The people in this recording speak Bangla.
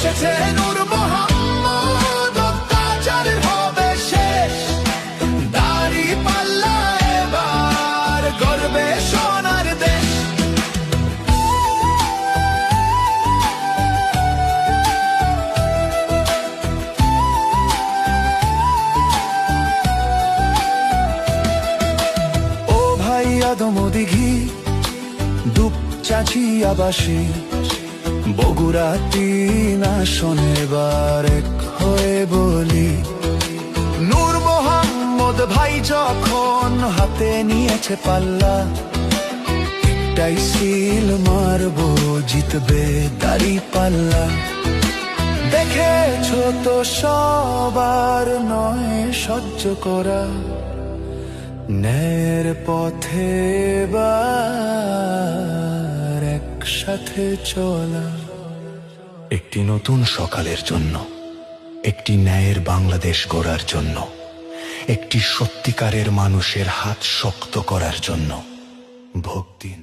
এসেছে নূর মোহাম্মদ, অত্যাচার হবে শেষ। দাঁড়িপাল্লা এবার গর্বে সোনার দেশ। ও ভাই আদমদিঘি, দুপচাঁচি আবাসী, বগুড়া তিন আসন এবার এক হয়ে বলি। নূর মোহাম্মদ ভাই যখন হাতে নিয়েছে পাল্লা, একটাই সিল মারবো, জিতবে দাঁড়িপাল্লা। দেখেছো তো সবার নয় সহ্য করা, ন্যায়ের পথে এবার একসাথে চলা। একটি নতুন সকালের জন্য, একটি ন্যায়ের বাংলাদেশ গড়ার জন্য, একটি সত্যিকারের মানুষের হাত শক্ত করার জন্য ভোট দিন।